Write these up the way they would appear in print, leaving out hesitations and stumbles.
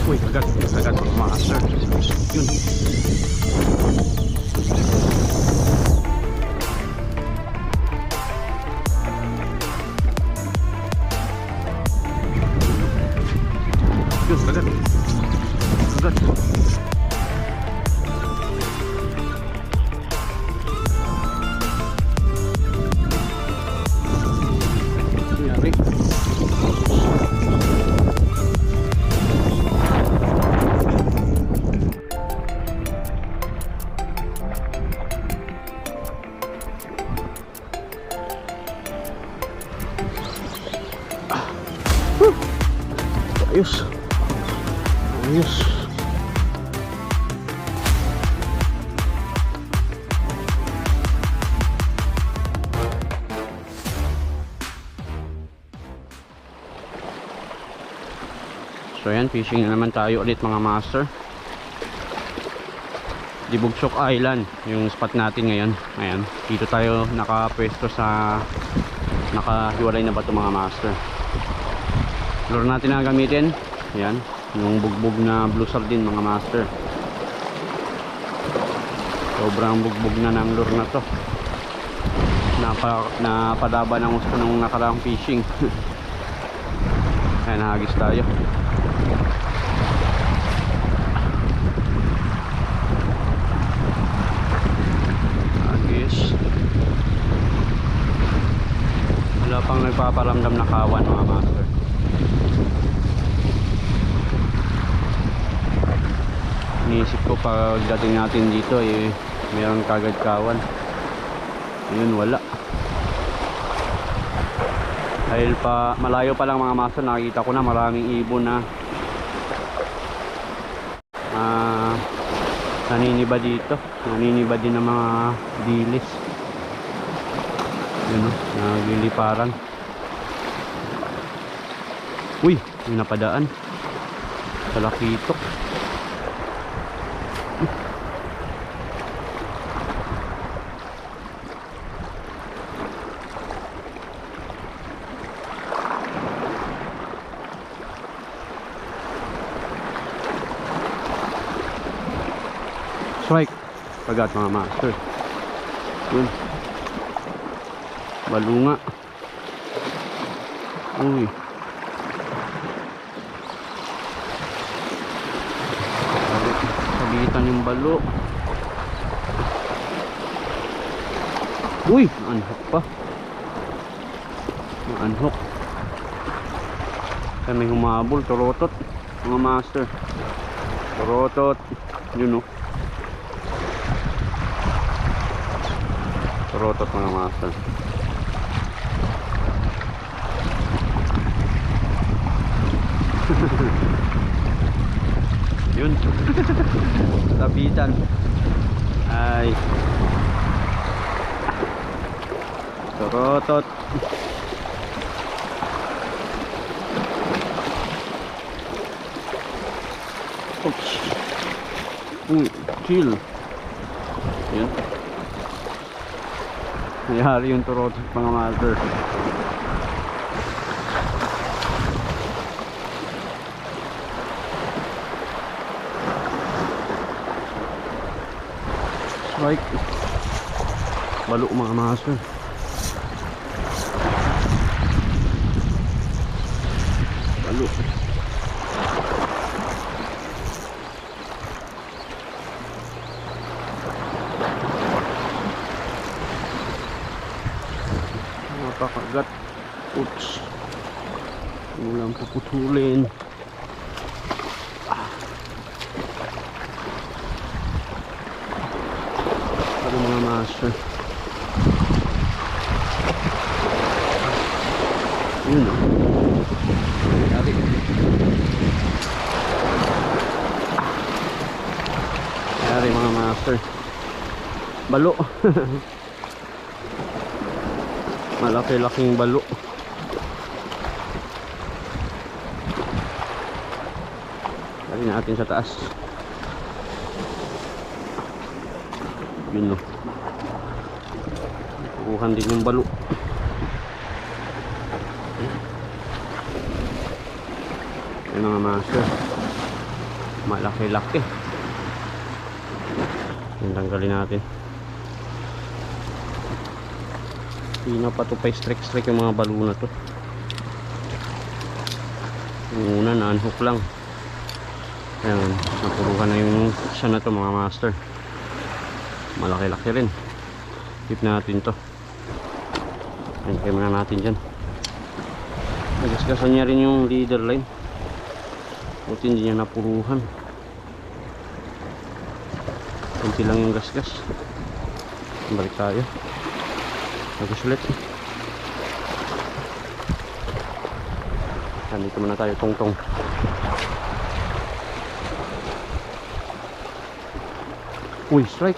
Uy, agad mga master. Yun. Yun, agad. Agad. Yari. Ayos. Ayos. So yan, fishing na naman tayo ulit mga master. Dibugsok Island yung spot natin ngayon. Ayan, dito tayo nakapwesto sa nakahiwalay na bato mga master. Lure natin na gamitin. Ayan, yung bugbog na blue sardine mga master. Sobrang bugbog na ng lure na to. Napadaba ng gusto nung nakaraang fishing. Ayan, nahagis tayo. Wala pang nagpaparamdam na kawan mga master. Iniisip ko pag dating natin dito meron kagad kawan. Yun, wala. Dahil pa malayo pa lang mga master, nakikita ko na maraming ibon na naniniba dito. Naniniba din ng mga dilis. Yun o, nagliliparan. Uy, may napadaan sa lakitok. Strike. Pagat mga master. Yun, balunga. Uy, sabitan yung balo. Uy, anhok pa. Anhok. Kaya may humabol. Turotot mga master. Turotot. Yun o, turotot mga master. Yun. Tapitan. Ay, turotot. Oops. Chill. Yun. Nangyari yung turotot mga master. Strike. Balo mga master. Balo. Napakagat. Oops. Walang puputulin. Mga master. Yun o. Yari. Yari mga master. Balo. Malaki-laking balo. Yari natin sa taas. Yun o. Kukuhan din yung balo. Yung mga master. malaki-laki. Yung tanggalin natin. Hindi na pa ito pa strike yung mga balo na to. Yung una na-unhook lang. Ayan, napuruhan na yung isa na to mga master. Malaki-laki rin. Tip natin to. Ayan, kaya muna natin dyan. Nagasgasan niya rin yung leader line. Buti hindi niya napuruhan. Kunti lang yung gasgas. Balik tayo. Nagas ulit. Dito muna tayo tungtong. Uy, strike.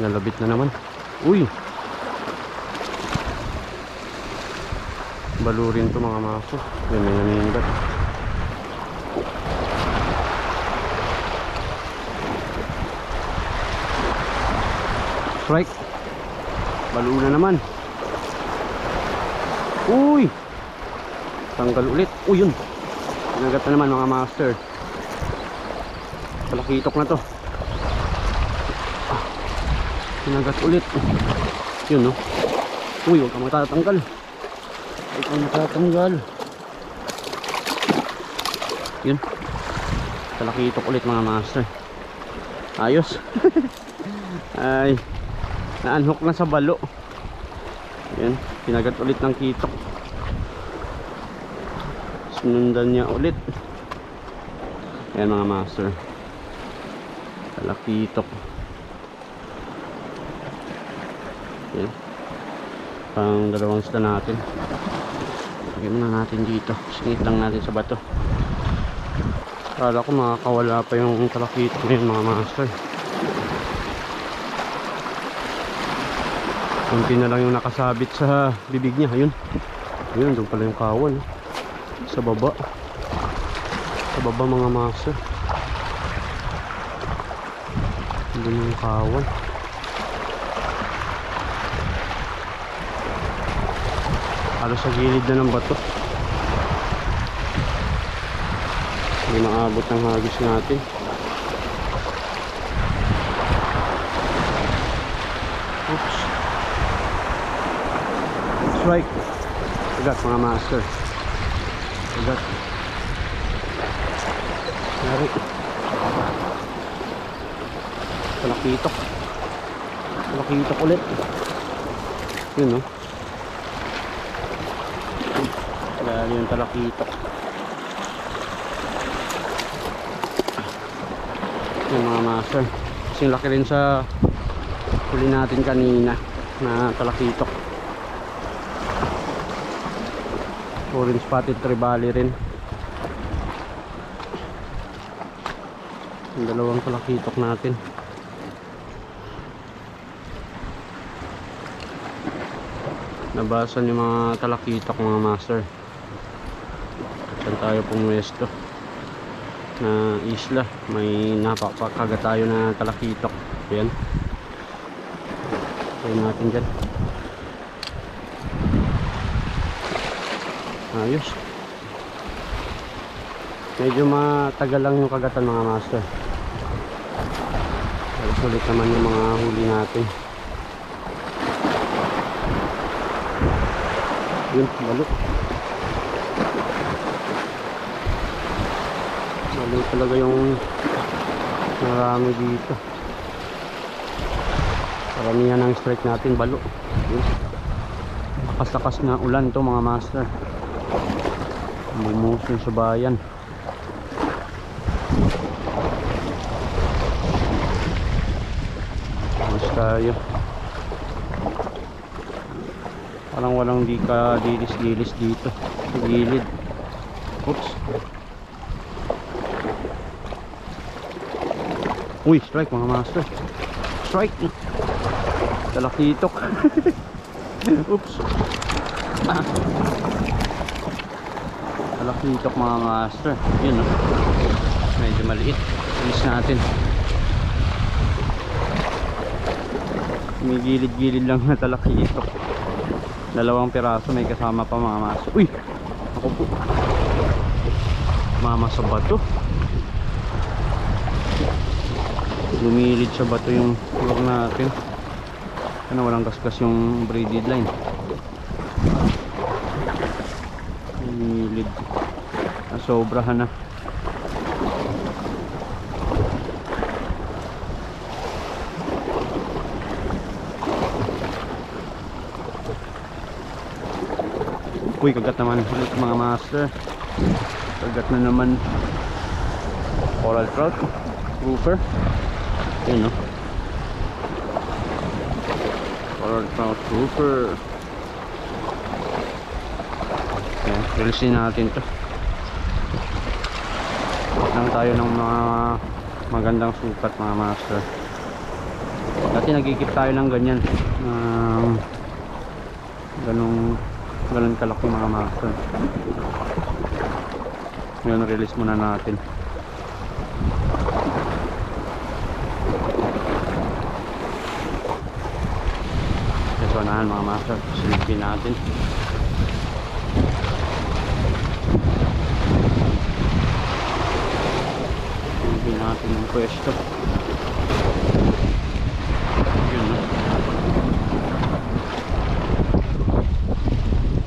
Nalabit na naman. Uy, balo rin to mga maso. Yan may naningat. Strike. Balo na naman. Uy, tanggal ulit. Uy, yun, pinagat na naman mga master. Palakitok na to. Pinagat ulit. Yun, no. Uy, huwag kang matatanggal. Huwag kang matatanggal. Yun, palakitok ulit mga master. Ayos. Ay, na-unhook na sa balo. Yan, pinagat ulit ng kitok. Sinundan niya ulit. Yan mga master. Talakitok. Yan, pang dalawang isda natin. Lagyan muna natin dito. Singit lang natin sa bato. Kala ko makakawala pa yung talakitok na yun mga master. Kunti na lang yung nakasabit sa bibig niya. Ayun, ayun, doon pala yung kawan. Sa baba. Sa baba mga master. Doon yung kawan. Halos sa gilid na ng bato. Hindi maabot ng hagis natin. Oops. Strike. Agat mga master. Agat. Nari. Talakitok. Talakitok ulit. Yun, no. Dahil yung talakitok. Yung mga master. Kasing laki rin sa huli natin kanina na talakitok. Orange spotted tribali rin. Yung dalawang talakitok natin. Nabasan yung mga talakitok mga master. Saan tayo pumwesto na isla, may napapakaga tayo na talakitok. Ayan, tayo natin dyan. Ayos. Medyo matagal lang yung kagatan mga master. Sulit naman yung mga huli natin. Yun, balo. Balo talaga yung marami dito. Karamihan ng strike natin balo. Yun. Lakas-lakas na ulan to mga master. Bumusin sa bayan. Mas tayo. Parang walang di ka dilis-dilis dito sa gilid. Oops. Uy, strike mga master. Strike. Talakitok. Oops. Talakitok mga master. Yun, no? Medyo maliit. Alis natin. May gilid-gilid lang na talakitok. Dalawang piraso, may kasama pa mga master. Uy! Ako po. Mama sa bato. Lumilid sa bato yung floor natin. Ano, walang gasgas yung braided line. Lumilid. Nasobrahan na. Uy, kagat naman ulit mga master. Kagat na naman coral trout, grouper. Yun, no? Coral trout, grouper. Okay, releasein natin to. Lang tayo ng mga magandang sukat mga master. Dati nagigip tayo ng ganyan, ganun kalaki mga master. Ngayon release muna natin. So nahan mga master, silipin natin. Silipin natin yung pwesto. Yun, no?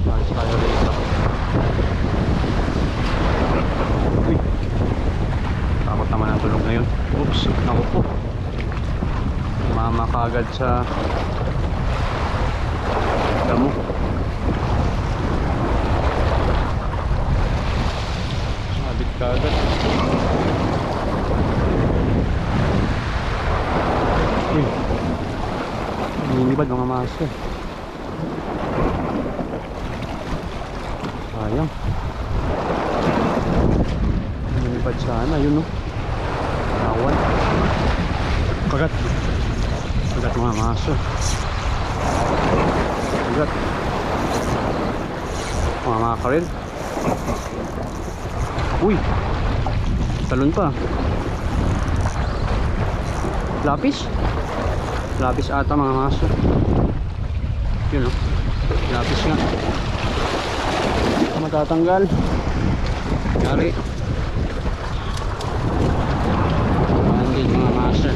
Alis tayo rito. Uy, takot naman ang tulog na yun. Oops, ako po. Mama kagad sa damo. Sabit kagad. Uy, nilibad mga master. Sayang. Nilibad sana, yun, no? Awan. Kagat. Kagat mga master. Kagat. Mga ka rin. Uy, talon pa. Lapis. Lapis ata mga master. Yun, no? Lapis nga. Matatanggal. Yari. Andin mga master.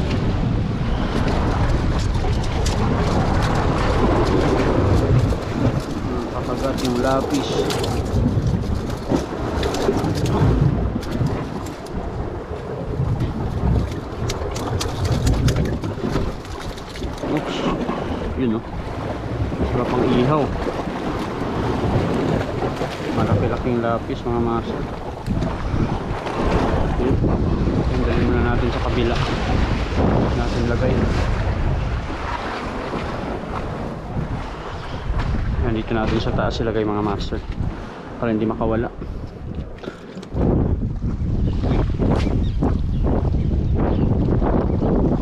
Kapagat yung lapis. Oops. Yun, no? Sarap ang ihaw. Malaki-laking lapis mga master. Yun. Tanggalin muna natin sa kabila. Natin lagay. Yan, dito natin sa taas ilagay mga master. Para hindi makawala.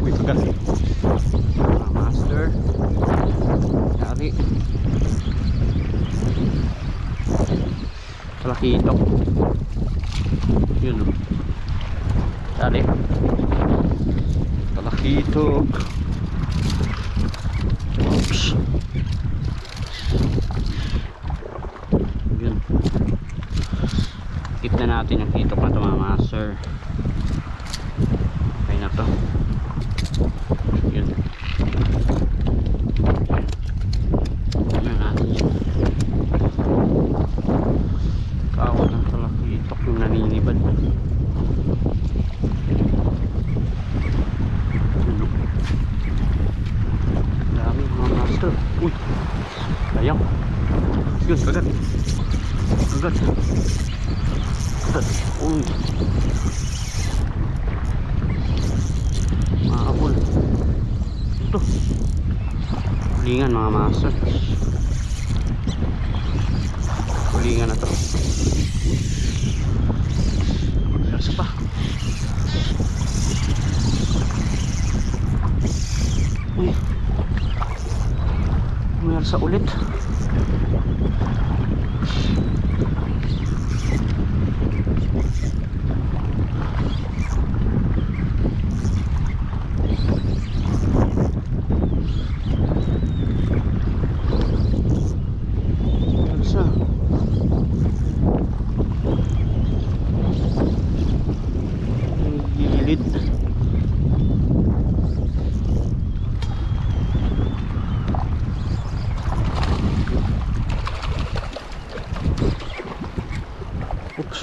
Uy, kagat. Mga master. Yari. Talakitok. Yun, no? Yari. Talakitok. Oops. Yun. Keep na natin yung kitok na ito mga master. Okay na to. Yun. Yun natin yun. Kawat ng talakitok yung naninibad. Dami mga master. Uy, sayang. Yun, kagat. Kagat. Kagat. Uy, maabol. Ito hulingan mga master. Hulingan na to. Isa pa. Uy, mayroon sa ulit. gilid. Oops.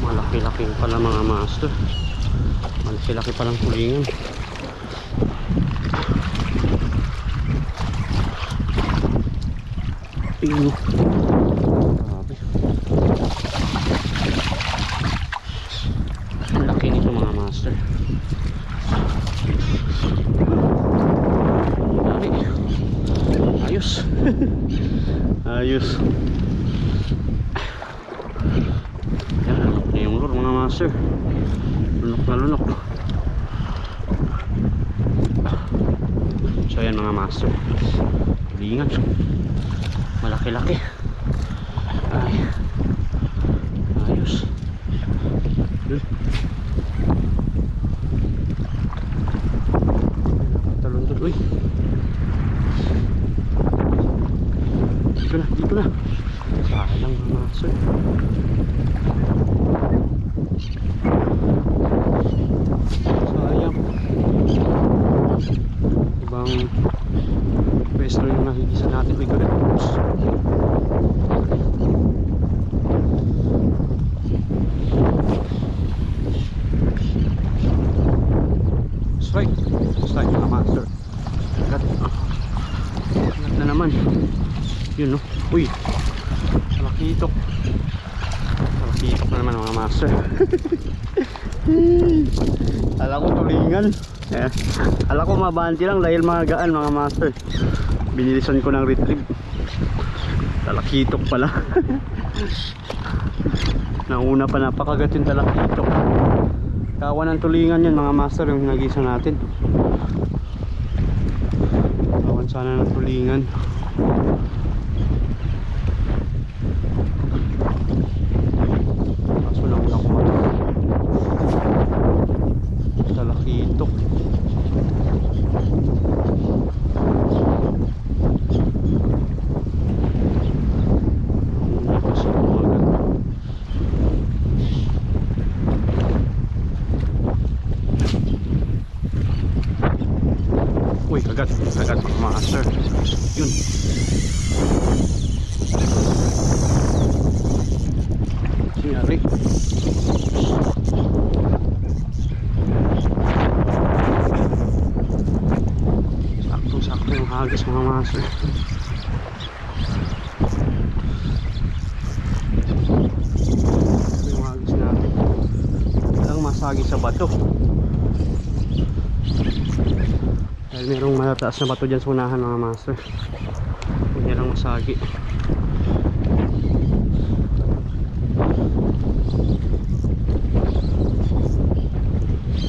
Malaki-laki pala mga master. Malaki-laki palang tulingan. Ayun. Grabe. Ang laki nito mga master. Dali. Ayos. Ayos. Yan yung lure mga master. Lunok na lunok. So yan mga master, tulingan malaki-laki. Ay, ayos. Dun. Talon doon. Uy, dito na sayang mga master. Sayang, ibang pwesto yung nahigisan natin. Uy, galit. Strike mga master. Galit na naman yun, no? Uy, malakitok na naman mga master. Ala ko tulingan. Ala ko mabanti lang dahil mga gaan mga master. Binilisan ko ng retrieve. Talakitok pala. Nauna pa, napakagat yung talakitok. Kawan ng tulingan yan mga master, yung nagisa natin. Kawan sana ng tulingan. Kaso nauna ko mata. Talakitok. Uy, kagat mga master. Yun. Sinari. Sakto yung hagis mga master. Sakto yung hagis natin. Walang masagi sa bato. Dahil merong matataas na bato dyan sa unahan mga master. Huwag niya lang masagi.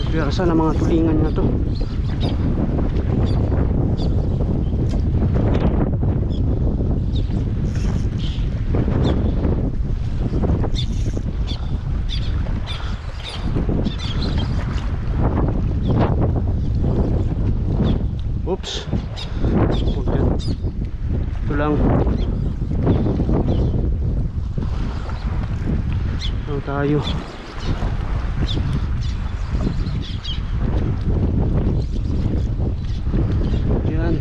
Pero saan ang mga tulingan na to? Oops. Okay. Ito lang. Ano tayo? Yan.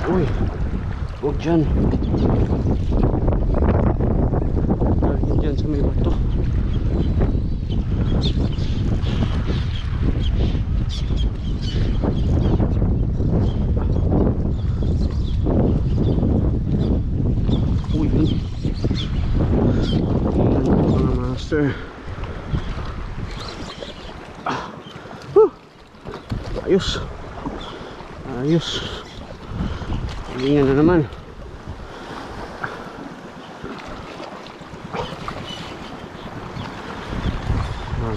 Uy. Huwag dyan. Dahil dyan sa may bato. Uy, yan mga master. Ayos. Ayos. Hilingan na naman.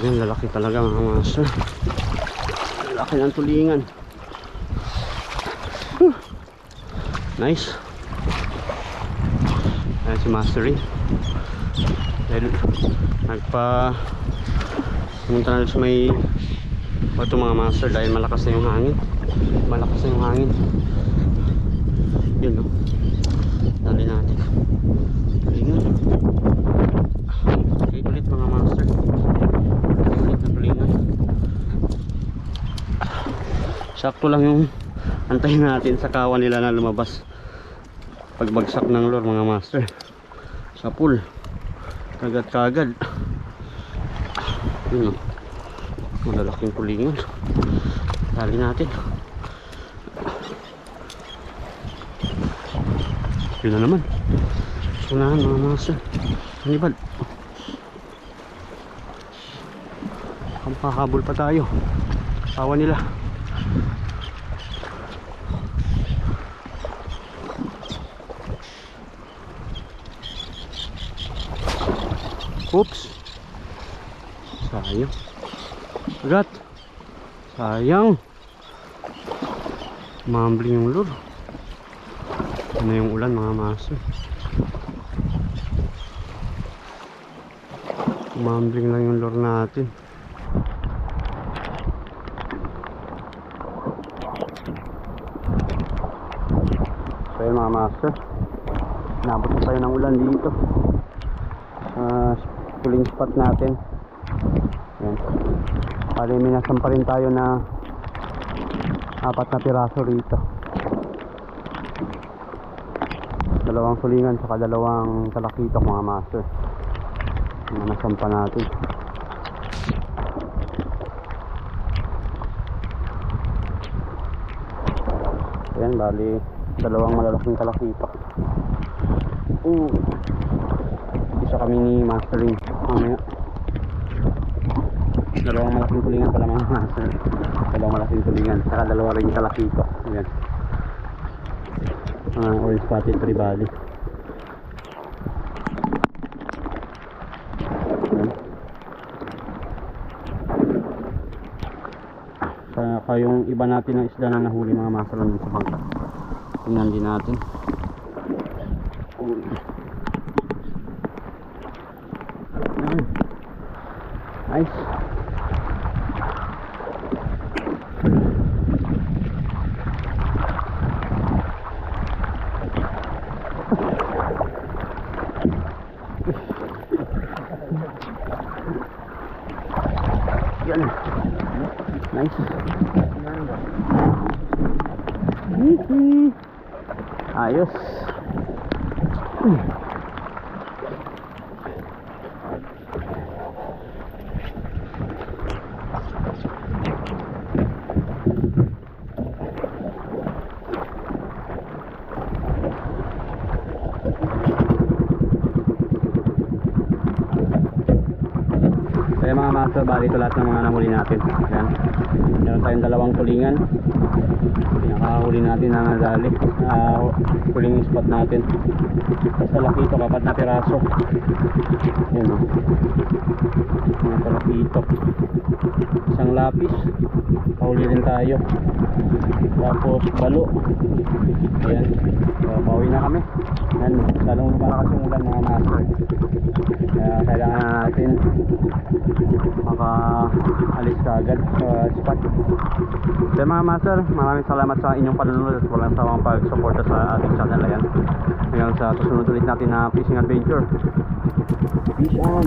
Ang lalaki talaga mga master. Lalaki ng tulingan. Nice. Ayan si Mastery. Dahil pumunta na sa may bato mga master dahil malakas na yung hangin. Malakas na yung hangin. Yun no. Dali natin. Tulingan. Okay ulit mga master. Ulit na tulingan. Sakto lang yung antayin natin sa kawan nila na lumabas pagbagsak ng lure mga master. Sa pool. Kagad-kagad. Yun o. Malalaking tulingan. Dali natin. Yun na naman. Unahan mga master. Hanibal. Kampahabol pa tayo. Kawan nila. Oops. Sayang. Agat. Sayang. Mambling yung lure. Ano yung ulan mga master. Mambling lang yung lure natin. So yun mga master. Nabot na tayo ng ulan dito. Pulling spot natin. Yan. Pali minasan pa rin tayo na 4 na piraso rito. 2 sulingan saka 2 talakitok mga master. Minasan pa natin. Yan, bali 2 malalaking talakitok. Isa kami ni Mastering mamaya. 2 malaking tulingan pala mga master. 2 malaking tulingan saka 2 ring talakitok. Ayan. Orange spotted tribali. Saka yung iba natin ng isda na nahuli mga master nandun sa bangka. Tingnan din natin. Nice. Yan. Nice. Ayos. Kaya mga master, bali ito lahat ng mga nahuli natin. Ayan. Meron tayong 2 tulingan. Pinakahuli natin na nadali. Huling spot natin. Tapos talakito, 4 na piraso. Ayan o. Mga talakito. Isang lapis. Pahuli rin tayo. Tapos balo. Ayan. So, pauwi na kami. Ayan. Lalong lumalakas yung ulan mga master. Kaya kailangan natin maka-alis ka agad sa spot. So mga master, maraming salamat sa inyong panunod at walang sawang pag-suporta sa ating channel. Ayan. Hanggang sa susunod ulit natin na fishing adventure. Fish on!